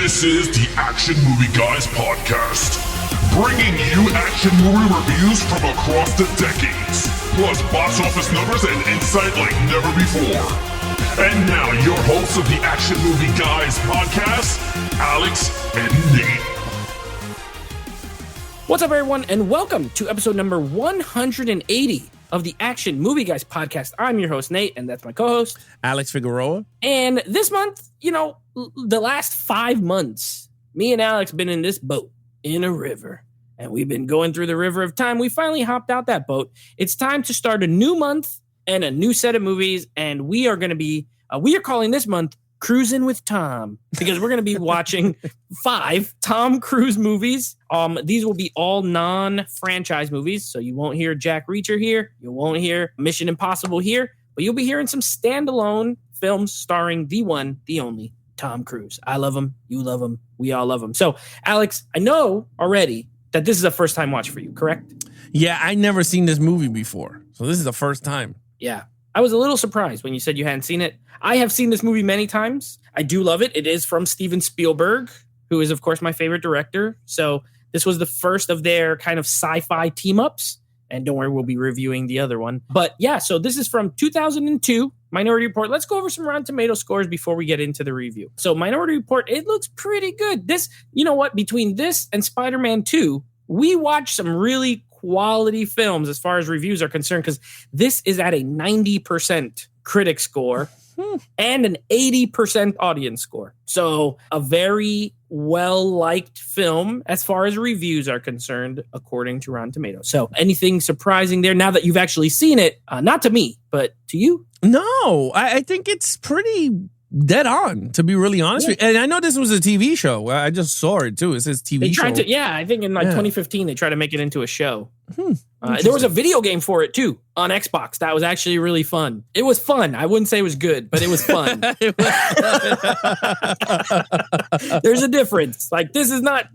This is the Action Movie Guys podcast, bringing you action movie reviews from across the decades, plus box office numbers and insight like never before. And now, your hosts of the Action Movie Guys podcast, Alex and Nate. What's up, everyone, and welcome to episode number 180 of the Action Movie Guys podcast. I'm your host, Nate, and that's my co-host, Alex Figueroa. And this month, the last 5 months, me and Alex been in this boat in a river, and we've been going through the river of time. We finally hopped out that boat. It's time to start a new month and a new set of movies, and we are calling this month Cruising with Tom, because we're going to be watching 5 Tom Cruise movies. These will be all non-franchise movies, so you won't hear Jack Reacher here, you won't hear Mission Impossible here, but you'll be hearing some standalone films starring the one, the only Tom Cruise. I love him, you love him, we all love him. So, Alex, I know already that this is a first-time watch for you, correct? Yeah, I'd never seen this movie before, so this is the first time. Yeah. I was a little surprised when you said you hadn't seen it. I have seen this movie many times. I do love it. It is from Steven Spielberg, who is, of course, my favorite director. So this was the first of their kind of sci-fi team-ups. And don't worry, we'll be reviewing the other one. But yeah, so this is from 2002, Minority Report. Let's go over some Rotten Tomato scores before we get into the review. So Minority Report, it looks pretty good. This, you know what, between this and Spider-Man 2, we watched some really quality films as far as reviews are concerned, because this is at a 90% critic score and an 80% audience score. So a very well-liked film as far as reviews are concerned, according to Rotten Tomatoes. So anything surprising there now that you've actually seen it? Not to me, but to you? No, I think it's pretty dead on, to be really honest with you. And I know this was a TV show. I just saw it too. It says TV show. I think in 2015 they tried to make it into a show. There was a video game for it too on Xbox. That was actually really fun. It was fun. I wouldn't say it was good, but it was fun. There's a difference. Like, this is not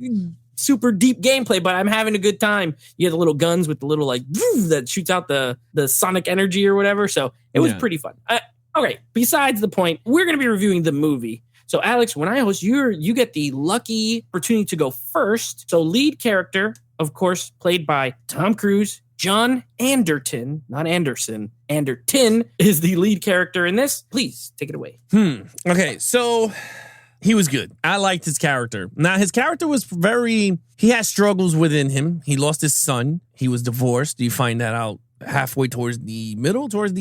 super deep gameplay, but I'm having a good time. You have the little guns with the little that shoots out the sonic energy or whatever. So it was pretty fun. Okay, besides the point, we're going to be reviewing the movie. So, Alex, when I host, you get the lucky opportunity to go first. So, lead character, of course, played by Tom Cruise, John Anderton, not Anderson. Anderton is the lead character in this. Please, take it away. Okay, so he was good. I liked his character. Now, his character was he has struggles within him. He lost his son. He was divorced. You find that out halfway towards the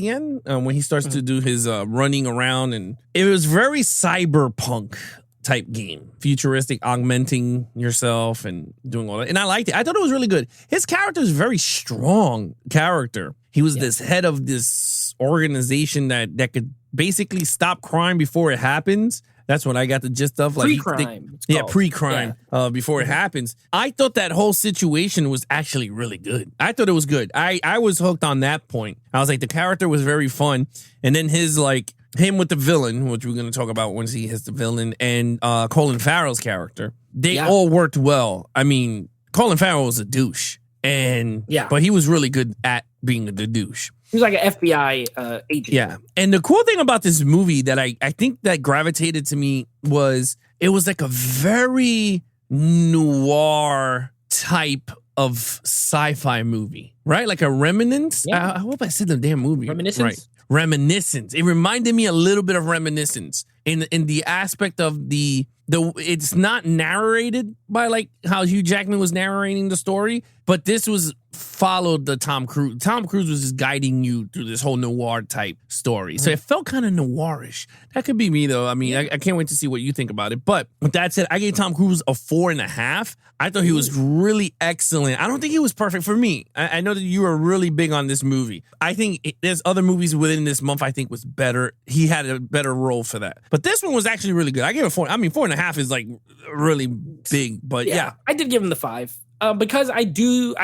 end, when he starts to do his running around, and it was very cyberpunk type game, futuristic, augmenting yourself and doing all that. And I liked it. I thought it was really good. His character is a very strong character. He was this head of this organization that could basically stop crime before it happens. That's what I got the gist of. Like pre-crime. Pre-crime, before it happens. I thought that whole situation was actually really good. I thought it was good. I was hooked on that point. I was like, the character was very fun. And then him with the villain, which we're going to talk about once he hits the villain, and Colin Farrell's character, they all worked well. I mean, Colin Farrell was a douche. But he was really good at being the douche. He was like an FBI agent. Yeah. And the cool thing about this movie that I think that gravitated to me was it was like a very noir type of sci-fi movie, right? Like a Reminiscence. I hope I said the damn movie. Reminiscence? Right. Reminiscence. It reminded me a little bit of Reminiscence in the aspect of it's not narrated by like how Hugh Jackman was narrating the story, but this was followed the Tom Cruise. Tom Cruise was just guiding you through this whole noir type story. So it felt kind of noirish. That could be me though. I mean, I can't wait to see what you think about it. But with that said, I gave Tom Cruise a 4.5. I thought he was really excellent. I don't think he was perfect for me. I know that you were really big on this movie. I think there's other movies within this month I think was better. He had a better role for that. But this one was actually really good. I gave it 4. I mean, 4.5 is like really big, but yeah. I did give him the 5 because I do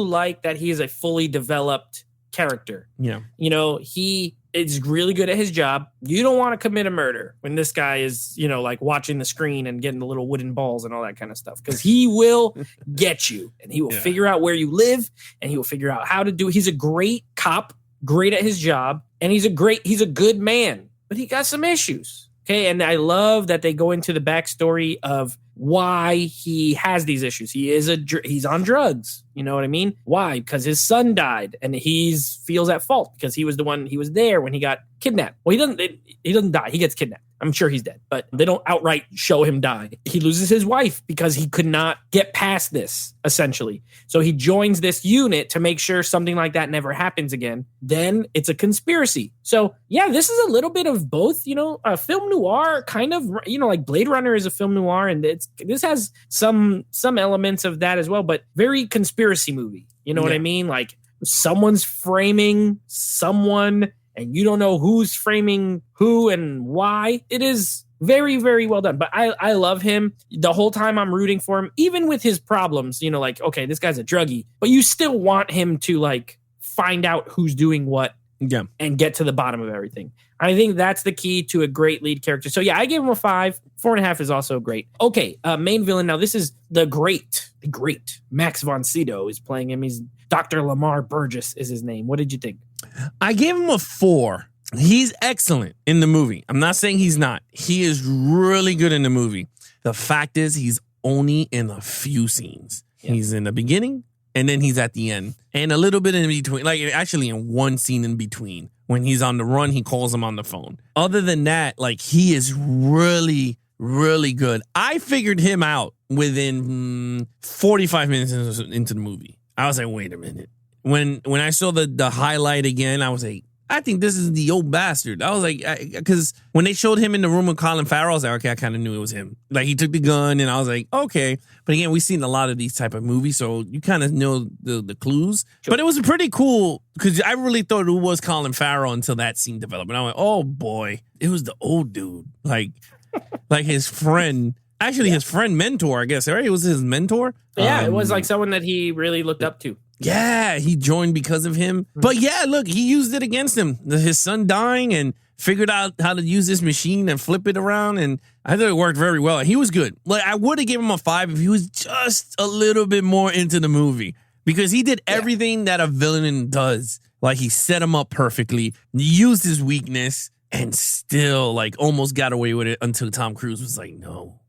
like that he is a fully developed character. Yeah. He is really good at his job. You don't want to commit a murder when this guy is, like watching the screen and getting the little wooden balls and all that kind of stuff, because he will get you and he will figure out where you live and he will figure out how to do it. He's a great cop, great at his job, and he's a good man, but he got some issues. Okay, and I love that they go into the backstory of why he has these issues. He's on drugs. You know what I mean? Why? Because his son died, and he feels at fault because he was there when he got kidnapped. Well, he doesn't die. He gets kidnapped. I'm sure he's dead, but they don't outright show him die. He loses his wife because he could not get past this, essentially. So he joins this unit to make sure something like that never happens again. Then it's a conspiracy. So yeah, this is a little bit of both, a film noir kind of, like Blade Runner is a film noir, and this has some elements of that as well, but very conspiracy movie. You know what I mean? Like someone's framing someone, and you don't know who's framing who and why. It is very, very well done. But I love him. The whole time I'm rooting for him, even with his problems, like, okay, this guy's a druggie, but you still want him to like find out who's doing what and get to the bottom of everything. I think that's the key to a great lead character. So yeah, I gave him a 5. 4.5 is also great. Okay, main villain. Now this is the great Max von Sydow is playing him. He's Dr. Lamar Burgess is his name. What did you think? I gave him a 4. He's excellent in the movie. I'm not saying he's not. He is really good in the movie. The fact is he's only in a few scenes. Yeah. He's in the beginning and then he's at the end. And a little bit in between. Like actually in one scene in between. When he's on the run, he calls him on the phone. Other than that, like he is really, really good. I figured him out within 45 minutes into the movie. I was like, wait a minute. When I saw the highlight again, I was like, I think this is the old bastard. I was like, because when they showed him in the room with Colin Farrell, I was like, okay, I kind of knew it was him. Like he took the gun and I was like, okay. But again, we've seen a lot of these type of movies, so you kind of know the clues. Sure. But it was pretty cool because I really thought it was Colin Farrell until that scene developed. And I went, oh boy, it was the old dude. Like his friend. Actually, his friend mentor, I guess, right? It was his mentor. Yeah, it was like someone that he really looked up to. Yeah, he joined because of him. But yeah, look, he used it against him. His son dying and figured out how to use this machine and flip it around. And I thought it worked very well. He was good. Like I would have given him a 5 if he was just a little bit more into the movie. Because he did everything that a villain does. Like he set him up perfectly, used his weakness, and still like almost got away with it until Tom Cruise was like, no,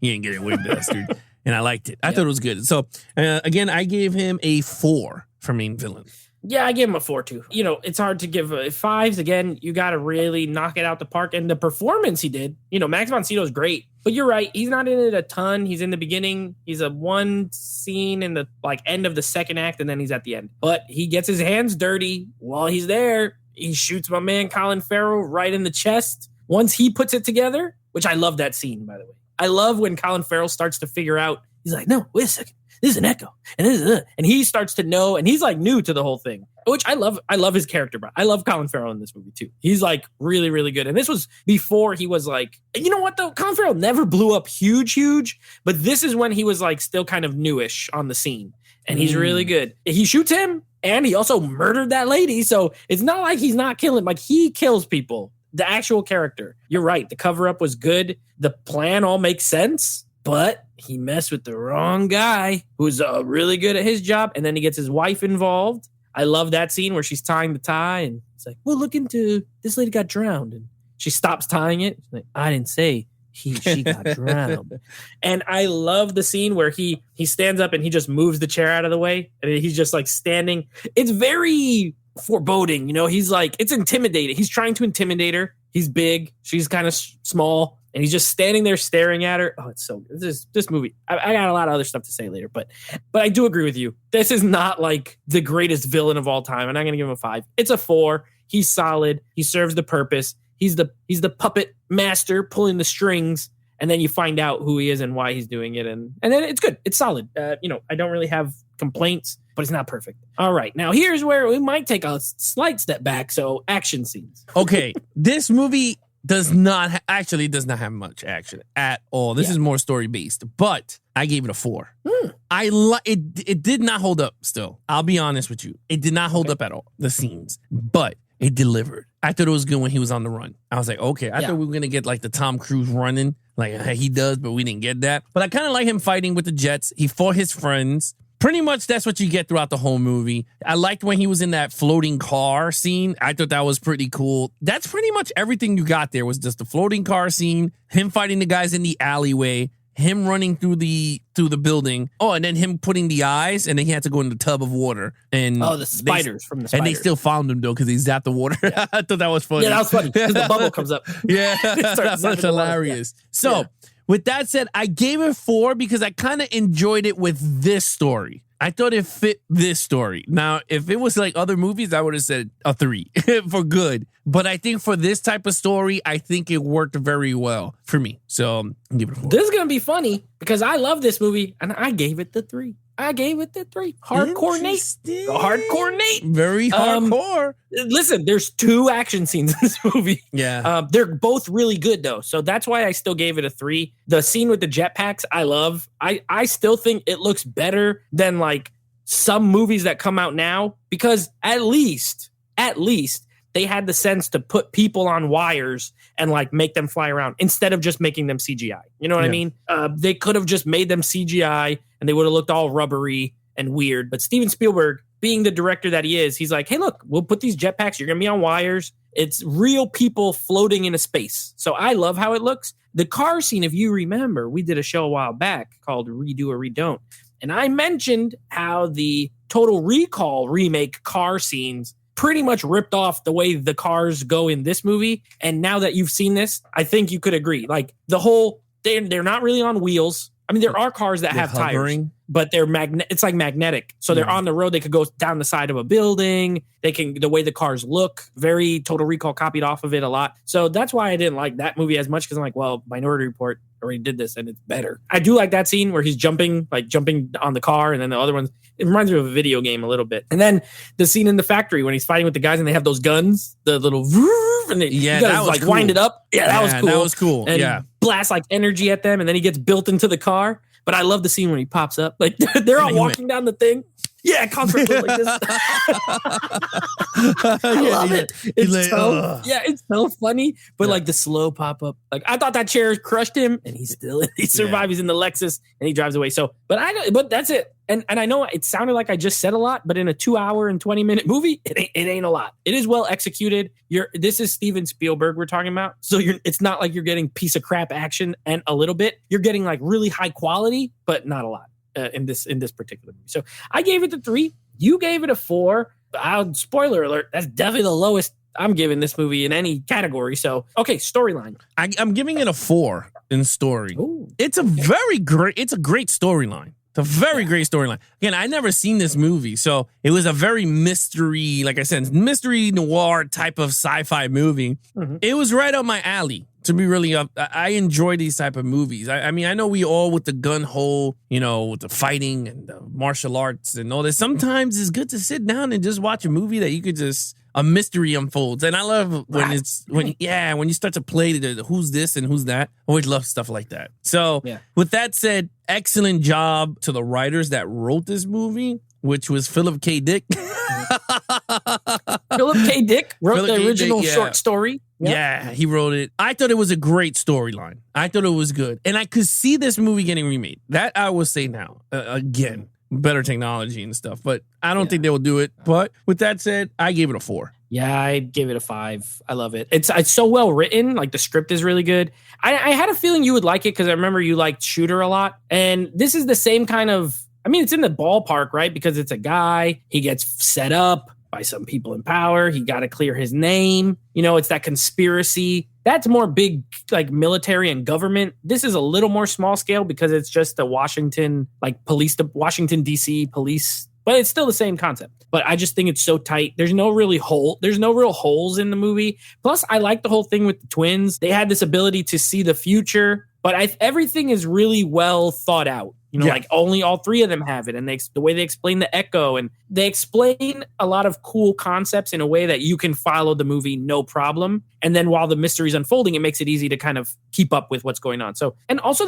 you ain't getting away, bastard. And I liked it. I thought it was good. So, again, I gave him a 4 for main villain. Yeah, I gave him a 4, too. It's hard to give 5s. Again, you got to really knock it out the park. And the performance he did, Max von Sydow is great. But you're right. He's not in it a ton. He's in the beginning. He's a one scene in the end of the second act, and then he's at the end. But he gets his hands dirty while he's there. He shoots my man Colin Farrell right in the chest. Once he puts it together, which I love that scene, by the way. I love when Colin Farrell starts to figure out, he's like, no, wait a second. This is an echo. And this is and he starts to know, and he's like new to the whole thing, which I love. I love his character, bro. I love Colin Farrell in this movie too. He's like really, really good. And this was before he was like, you know what though? Colin Farrell never blew up huge, but this is when he was like still kind of newish on the scene. And he's really good. He shoots him and he also murdered that lady. So it's not like he's not killing, like he kills people. The actual character. You're right. The cover up was good. The plan all makes sense, but he messed with the wrong guy who's really good at his job. And then he gets his wife involved. I love that scene where she's tying the tie and it's like, well, look into this lady got drowned. And she stops tying it. She's like, I didn't say she got drowned. And I love the scene where he stands up and he just moves the chair out of the way. And he's just like standing. It's very foreboding, he's like, it's intimidating. He's trying to intimidate her. He's big. She's kind of small. And he's just standing there staring at her. Oh, it's so good. This movie. I got a lot of other stuff to say later, but I do agree with you. This is not like the greatest villain of all time. And I'm going to give him a 5. It's a 4. He's solid. He serves the purpose. He's the puppet master pulling the strings. And then you find out who he is and why he's doing it. And then it's good. It's solid. I don't really have complaints, but it's not perfect. All right. Now, here's where we might take a slight step back. So action scenes. Okay. This movie does not have much action at all. This is more story based, but I gave it a 4. It did not hold up still. I'll be honest with you. It did not hold up at all, the scenes, but it delivered. I thought it was good when he was on the run. I was like, okay, I thought we were going to get like the Tom Cruise running like he does, but we didn't get that. But I kind of like him fighting with the jets. He fought his friends pretty much that's what you get throughout the whole movie. I liked when he was in that floating car scene. I thought that was pretty cool. That's pretty much everything you got there was just the floating car scene, him fighting the guys in the alleyway, him running through the building. Oh, and then him putting the eyes, and then he had to go in the tub of water. And the spiders from the spiders. And they still found him, though, because he zapped the water. Yeah. I thought that was funny. Yeah, that was funny, because the bubble comes up. Yeah, that's hilarious. Yeah. So, with that said, I gave it 4 because I kind of enjoyed it with this story. I thought it fit this story. Now, if it was like other movies, I would have said a 3 for good. But I think for this type of story, I think it worked very well for me. So I'll give it a 4. This is going to be funny because I love this movie and I gave it the 3. Hardcore Nate. Hardcore Nate. Very hardcore. Listen, there's 2 action scenes in this movie. Yeah. They're both really good, though. So that's why I still gave it a 3. The scene with the jetpacks, I love. I still think it looks better than like some movies that come out now because at least they had the sense to put people on wires and like make them fly around instead of just making them CGI. You know what I mean? They could have just made them CGI and they would have looked all rubbery and weird. But Steven Spielberg, being the director that he is, he's like, hey, look, we'll put these jetpacks. You're going to be on wires. It's real people floating in a space. So I love how it looks. The car scene, if you remember, we did a show a while back called Redo or Redon't. And I mentioned how the Total Recall remake car scenes pretty much ripped off the way the cars go in this movie. And now that you've seen this, I think you could agree. Like the whole, they're not really on wheels. I mean, there are cars that have hovering tires, but they're it's like magnetic. So they're on the road. They could go down the side of a building. They can, the way the cars look, very Total Recall copied off of it a lot. So that's why I didn't like that movie as much. Cause I'm like, well, Minority Report already did this and it's better. I do like that scene where he's jumping on the car. And then the other ones, it reminds me of a video game a little bit. And then the scene in the factory when he's fighting with the guys and they have those guns, the little, and they, that was like cool. Wind it up. Yeah, that was cool. That was cool. And blast like energy at them. And then he gets built into the car. But I love the scene when he pops up. Like they're all walking down the thing. Yeah, concert like this. I love it. It's so funny. But like the slow pop up. Like I thought that chair crushed him, and he survived. He's in the Lexus, and he drives away. So, but that's it. And I know it sounded like I just said a lot, but in a 2-hour and 20-minute movie, it ain't a lot. It is well executed. This is Steven Spielberg we're talking about. So it's not like you're getting piece of crap action and a little bit. You're getting like really high quality, but not a lot. In this particular movie. So I gave it a 3. You gave it a 4. Spoiler alert, that's definitely the lowest I'm giving this movie in any category. So, okay, storyline. I'm giving it a 4 in story. Ooh, it's a great storyline. It's a very great storyline. Again, I never seen this movie, so it was a very mystery, like I said, mystery noir type of sci-fi movie. Mm-hmm. It was right up my alley. To be really up, I enjoy these type of movies. I mean, I know we all with the gun hole, with the fighting and the martial arts and all this. Sometimes it's good to sit down and just watch a movie that you could a mystery unfolds. And I love when when you start to play who's this and who's that. I always love stuff like that. So with that said, excellent job to the writers that wrote this movie, which was Philip K. Dick. Philip K. Dick wrote the original short story. Yep. Yeah, he wrote it. I thought it was a great storyline. I thought it was good. And I could see this movie getting remade. That I will say now. Again, better technology and stuff. But I don't think they will do it. But with that said, I gave it a 4. Yeah, I gave it a 5. I love it. It's so well written. Like the script is really good. I had a feeling you would like it because I remember you liked Shooter a lot. And this is the same kind of, I mean, it's in the ballpark, right? Because it's a guy, he gets set up by some people in power. He got to clear his name. It's that conspiracy. That's more big, like military and government. This is a little more small scale because it's just the Washington, like police, the Washington, D.C. police. But it's still the same concept. But I just think it's so tight. There's no real holes in the movie. Plus, I like the whole thing with the twins. They had this ability to see the future. But everything is really well thought out. Like only all 3 of them have it. And the way they explain the echo, and they explain a lot of cool concepts in a way that you can follow the movie no problem. And then while the mystery's unfolding, it makes it easy to kind of keep up with what's going on. So, and also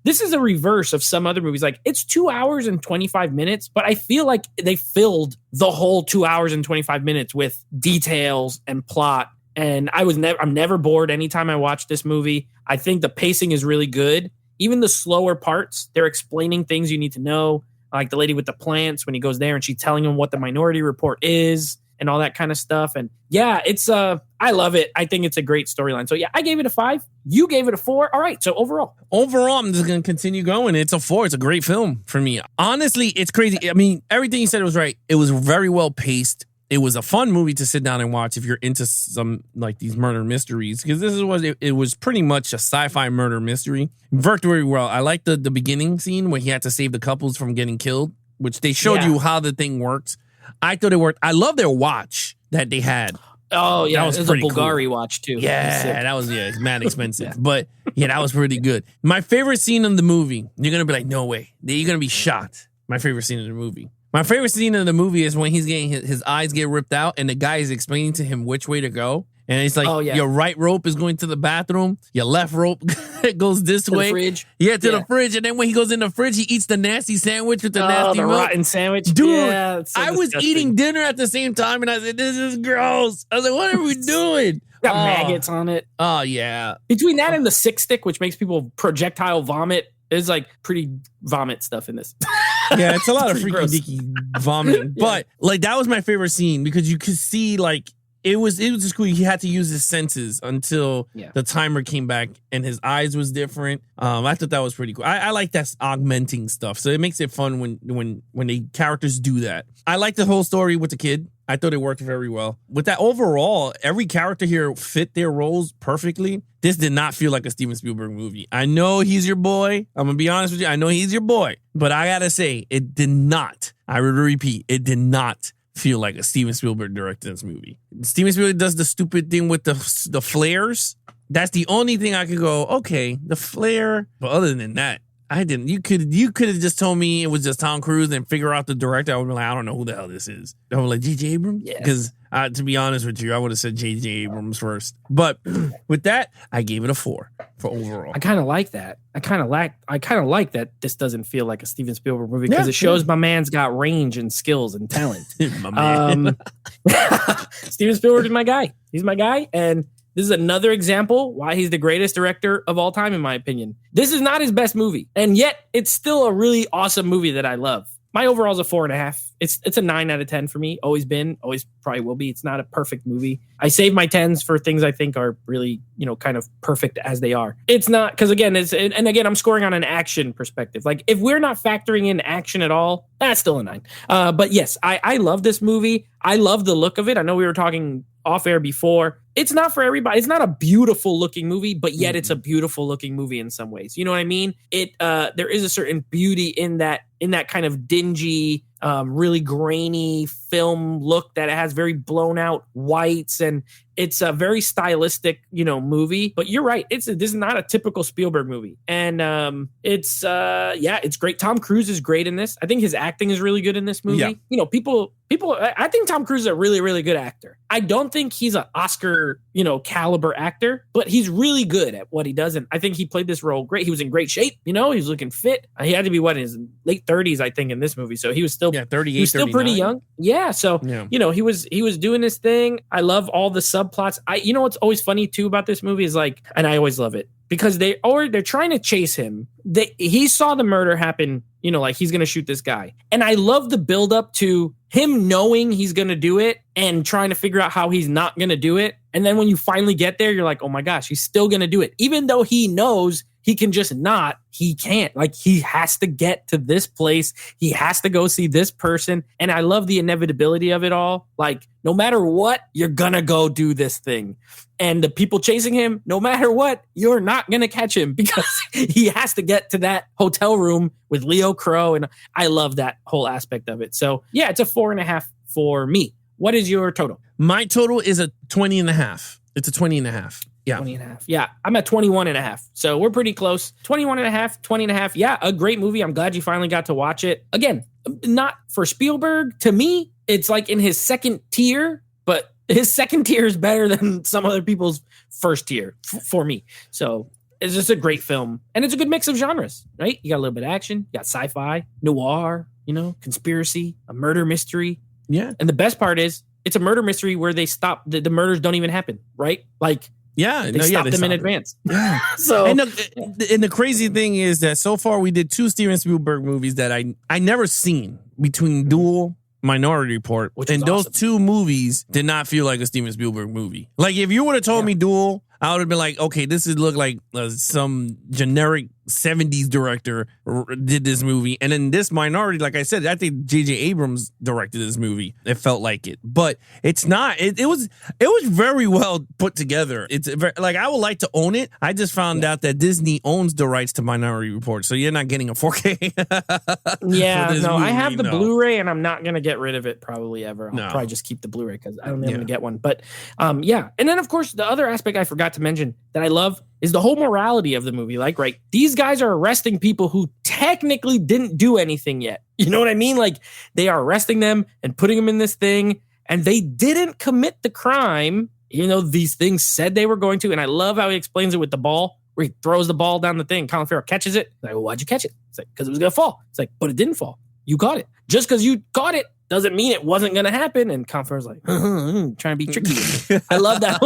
this is a reverse of some other movies. Like it's 2 hours and 25 minutes, but I feel like they filled the whole 2 hours and 25 minutes with details and plot. And I'm never bored anytime I watch this movie. I think the pacing is really good. Even the slower parts, they're explaining things you need to know. like the lady with the plants when he goes there and she's telling him what the Minority Report is and all that kind of stuff. And yeah, it's I love it. I think it's a great storyline. So yeah, I gave it a 5. You gave it a 4. All right. So overall, I'm just going to continue going. It's a 4. It's a great film for me. Honestly, it's crazy. I mean, everything you said was right. It was very well paced. It was a fun movie to sit down and watch if you're into some like these murder mysteries, because this is what it was pretty much a sci-fi murder mystery. It worked very well. I liked the beginning scene where he had to save the couples from getting killed, which they showed you how the thing worked. I thought it worked. I love their watch that they had. Oh, yeah. That was it was a Bulgari watch, too. Yeah, that was, it's mad expensive. But, yeah, that was pretty good. My favorite scene in the movie, you're going to be like, no way. You're going to be shocked. My favorite scene in the movie. My favorite scene in the movie is when he's getting his eyes get ripped out and the guy is explaining to him which way to go. And it's like, your right rope is going to the bathroom. Your left rope goes this to way. The fridge. Yeah, to the fridge. And then when he goes in the fridge, he eats the nasty sandwich with the nasty milk. Rotten sandwich. Dude, so I was eating dinner at the same time and I said, this is gross. I was like, what are we doing? Got maggots on it. Oh, yeah. Between that and the sick stick, which makes people projectile vomit, there's like pretty vomit stuff in this. Yeah, it's a lot of freaky dicky vomiting. But like that was my favorite scene because you could see like it was just cool. He had to use his senses until the timer came back and his eyes was different. I thought that was pretty cool. I like that augmenting stuff. So it makes it fun when the characters do that. I like the whole story with the kid. I thought it worked very well. With that overall, every character here fit their roles perfectly. This did not feel like a Steven Spielberg movie. I know he's your boy. I'm going to be honest with you. I know he's your boy. But I got to say, it did not. I would repeat, it did not feel like a Steven Spielberg directed this movie. Steven Spielberg does the stupid thing with the flares. That's the only thing I could go, okay, the flare. But other than that, I didn't. You could have just told me it was just Tom Cruise and figure out the director. I would be like, I don't know who the hell this is. I was like, J.J. Abrams? Yeah. Because to be honest with you, I would have said J.J. Abrams first. But with that, I gave it a 4 for overall. I kind of like that. I kind of like that this doesn't feel like a Steven Spielberg movie because it shows my man's got range and skills and talent. My man. Steven Spielberg is my guy. He's my guy. And this is another example why he's the greatest director of all time, in my opinion. This is not his best movie, and yet it's still a really awesome movie that I love. My overall is a 4.5. It's a 9 out of 10 for me. Always been, always probably will be. It's not a perfect movie. I save my 10s for things I think are really, kind of perfect as they are. It's not, because again, I'm scoring on an action perspective. Like if we're not factoring in action at all, that's still a 9. But yes, I love this movie. I love the look of it. I know we were talking off air before. It's not for everybody. It's not a beautiful looking movie, but yet it's a beautiful looking movie in some ways. You know what I mean? There is a certain beauty in that kind of dingy, really grainy film look that it has very blown out whites, and it's a very stylistic, movie. But you're right. This is not a typical Spielberg movie. And it's great. Tom Cruise is great in this. I think his acting is really good in this movie. Yeah. People, I think Tom Cruise is a really, really good actor. I don't think he's an Oscar, caliber actor, but he's really good at what he does. And I think he played this role great. He was in great shape. He was looking fit. He had to be in his late 30s, I think, in this movie. So he was still 38, he was still 39. pretty young. Yeah. So, he was doing his thing. I love all the subplots. What's always funny too about this movie is and I always love it because they're trying to chase him. He saw the murder happen, like he's going to shoot this guy. And I love the build up to him knowing he's going to do it and trying to figure out how he's not going to do it. And then when you finally get there, you're like, oh my gosh, he's still going to do it. Even though he knows he can just not, he can't. Like he has to get to this place. He has to go see this person. And I love the inevitability of it all. Like no matter what, you're going to go do this thing. And the people chasing him, no matter what, you're not going to catch him because he has to get to that hotel room with Leo Crow. And I love that whole aspect of it. So yeah, it's a 4.5 for me. What is your total? My total is a 20.5. It's a 20.5. Yeah. 20.5. Yeah. I'm at 21.5. So we're pretty close. 21.5, 20.5. Yeah. A great movie. I'm glad you finally got to watch it. Again, not for Spielberg. To me, it's like in his second tier, but his second tier is better than some other people's first tier for me. So it's just a great film. And it's a good mix of genres, right? You got a little bit of action. You got sci-fi, noir, conspiracy, a murder mystery. Yeah. And the best part is it's a murder mystery where they stop. The murders don't even happen, right? Like Yeah, They stopped them in it. advance. Yeah. So And the crazy thing is that so far we did 2 Steven Spielberg movies that I never seen, between Duel, Minority Report, Which and was those 2 movies did not feel like a Steven Spielberg movie. Like if you would have told me Duel, I would have been like, okay, this would look like some generic 70s director did this movie. And then this Minority, like I said, I think J.J. Abrams directed this movie. It felt like it, but it's not. It was very well put together. It's very, like, I would like to own it. I just found out that Disney owns the rights to Minority Report, so you're not getting a 4K. yeah, no, movie, I have the Blu-ray, and I'm not gonna get rid of it probably ever. I'll No. probably just keep the Blu-ray because I don't think I'm gonna get one. But yeah, and then of course the other aspect I forgot to mention that I love is the whole morality of the movie. Like, right, these guys are arresting people who technically didn't do anything yet. You know what I mean? Like, they are arresting them and putting them in this thing, and they didn't commit the crime, even though these things said they were going to. And I love how he explains it with the ball, where he throws the ball down the thing. Colin Farrell catches it. Like, well, why'd you catch it? It's like, because it was going to fall. It's like, but it didn't fall. You caught it. Just because you caught it doesn't mean it wasn't going to happen. And Colin Farrell's like, trying to be tricky. I love that.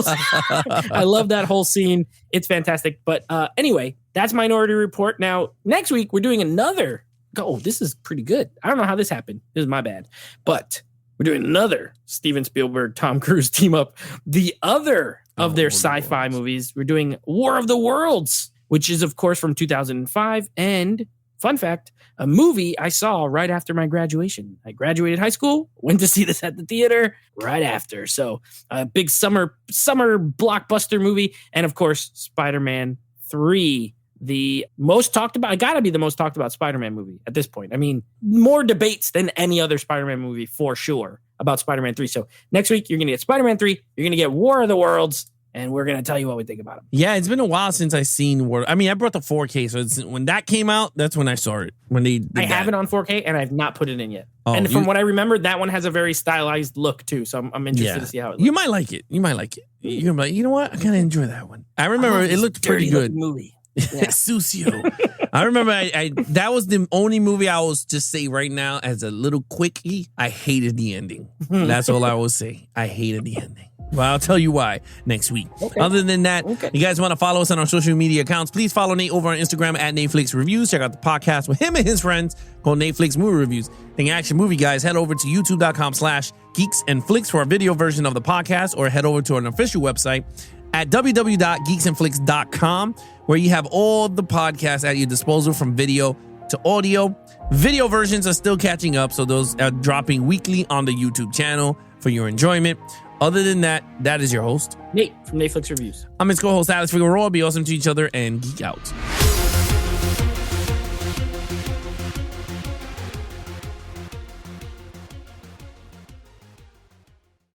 I love that whole scene. It's fantastic. But anyway, that's Minority Report. Now, next week, we're doing another. Oh, this is pretty good. I don't know how this happened. This is my bad. But we're doing another Steven Spielberg, Tom Cruise team up. The other of their sci-fi movies. We're doing War of the Worlds, which is, of course, from 2005. And fun fact, a movie I saw right after my graduation. I graduated high school, went to see this at the theater right after. So a big summer blockbuster movie. And of course, Spider-Man 3, the most talked about, gotta be the most talked about Spider-Man movie at this point. I mean, more debates than any other Spider-Man movie for sure about Spider-Man 3. So next week, you're going to get Spider-Man 3, you're going to get War of the Worlds, and we're going to tell you what we think about them. Yeah, it's been a while since I seen War. I mean, I brought the 4K, so when that came out, that's when I saw it. When they did I have it on 4K, and I've not put it in yet. Oh, and from what I remember, that one has a very stylized look too. So I'm interested to see how it looks. You might like it. You're gonna be like, you know what? I kind of enjoy that one. I remember it looked pretty good. Movie. Yeah. Susio. I remember I that was the only movie I was just say right now as a little quickie. I hated the ending. That's all I will say. I hated the ending. Well, I'll tell you why next week. Okay. Other than that, you guys want to follow us on our social media accounts, please follow Nate over on Instagram at Netflix Reviews. Check out the podcast with him and his friends called Netflix Movie Reviews. Think action movie guys, head over to youtube.com/Geeks and Flicks for a video version of the podcast, or head over to an official website at www.geeksandflicks.com, where you have all the podcasts at your disposal from video to audio. Video versions are still catching up, so those are dropping weekly on the YouTube channel for your enjoyment. Other than that, that is your host, Nate from Netflix Reviews. I'm his co-host, Alex Figueroa. Be awesome to each other and geek out.